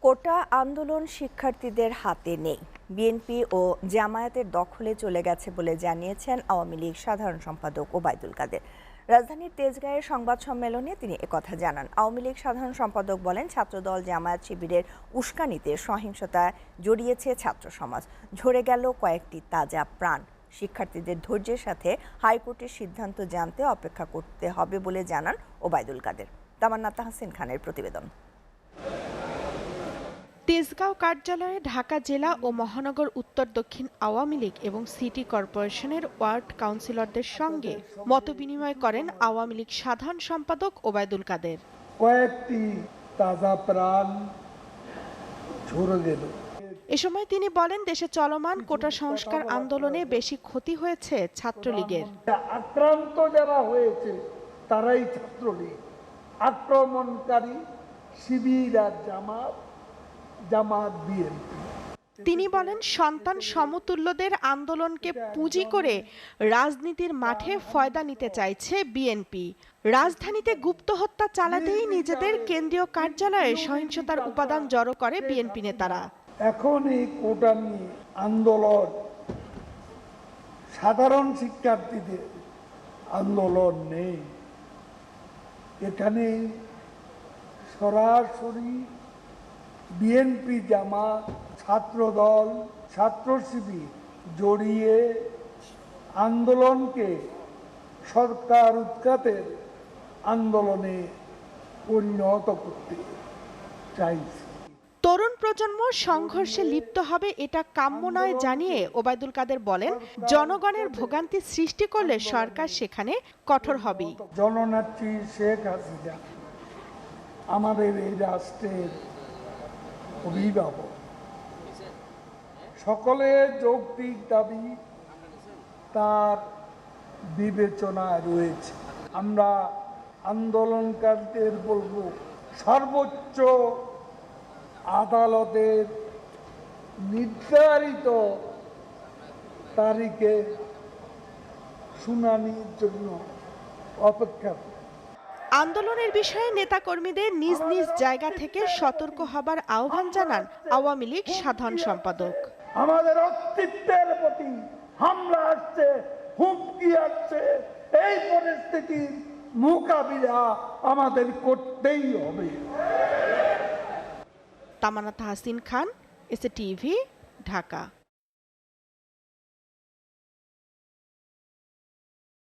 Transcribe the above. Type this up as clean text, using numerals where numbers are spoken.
কোটা আন্দোলন শিক্ষার্থীদের হাতে নেই, বিএনপি ও জামায়াতের দখলে চলে গেছে বলে জানিয়েছেন আওয়ামী লীগ সাধারণ সম্পাদক ওবায়দুল কাদের। রাজধানীর তেজগাঁয়ের সংবাদ সম্মেলনে তিনি একথা জানান। আওয়ামী লীগ সাধারণ সম্পাদক বলেন, ছাত্রদল জামায়াত শিবিরের উস্কানিতে সহিংসতায় জড়িয়েছে ছাত্র সমাজ। ঝরে গেল কয়েকটি তাজা প্রাণ। শিক্ষার্থীদের ধৈর্যের সাথে হাইকোর্টের সিদ্ধান্ত জানতে অপেক্ষা করতে হবে বলে জানান ওবায়দুল কাদের। তামান্না তাহসিন খানের প্রতিবেদন। তেজগাঁও কার্যালয়ে ঢাকা জেলা ও মহানগর উত্তর দক্ষিণ আওয়ামী লীগ এবং সিটি কর্পোরেশনের ওয়ার্ড কাউন্সিলরদের সঙ্গে মতবিনিময় করেন আওয়ামী লীগ সাধারণ সম্পাদক ওবায়দুল কাদের। কয়েকটি তাজা প্রাণ ঝরে গেল। এ সময় তিনি বলেন, দেশে চলমান কোটা সংস্কার আন্দোলনে বেশি ক্ষতি হয়েছে ছাত্রলীগের। আক্রান্ত যারা হয়েছে তারাই ছাত্রলীগ, আক্রমণকারী শিবির আর জামাত বিএনপি। তিনি বলেন, সন্তান সমতুল্যদের আন্দোলনকে পুঁজি করে রাজনীতির মাঠে ফয়দা নিতে চাইছে বিএনপি। রাজধানীতে গুপ্ত হত্যা চালাতেই নিজেদের কেন্দ্রীয় কার্যালয়ে সহিংসতার উপাদান জড়ো করে বিএনপি নেতারা। এখন এই কোটা নিয়ে আন্দোলন সাধারণ শিক্ষার্থীদের আন্দোলন নেই, এখানে সরাসরি বিএনপি, জামাত, ছাত্রদল, ছাত্র শিবির জড়িয়ে আন্দোলনকে সরকার উৎখাতের আন্দোলনে পরিণত করতে চাইছে। তরুণ প্রজন্ম সংঘর্ষে লিপ্ত হবে এটা কাম্য নয় জানিয়ে ওবায়দুল কাদের বলেন, জনগণের ভোগান্তি সৃষ্টি করলে সরকার সেখানে কঠোর হবে। জননেত্রী শেখ হাসিনা আমাদের এই রাষ্ট্রের অভিভাবক, সকলের যৌক্তিক দাবি তার বিবেচনায় রয়েছে। আমরা আন্দোলনকারীদের বলবো, সর্বোচ্চ আদালতের নির্ধারিত তারিখে শুনানির জন্য অপেক্ষা। আন্দোলনের বিষয়ে নেতাকর্মীদের নিজ নিজ জায়গা থেকে সতর্ক হবার আহ্বান জানান আওয়ামী লীগ সাধারণ সম্পাদক। আমাদের অস্তিত্বের প্রতি হামলা আসছে, হুমকি আসছে, এই পরিস্থিতির মোকাবিলা আমাদের করতেই হবে। তামান্না তাহসিন খান, এসএ টিভি, ঢাকা।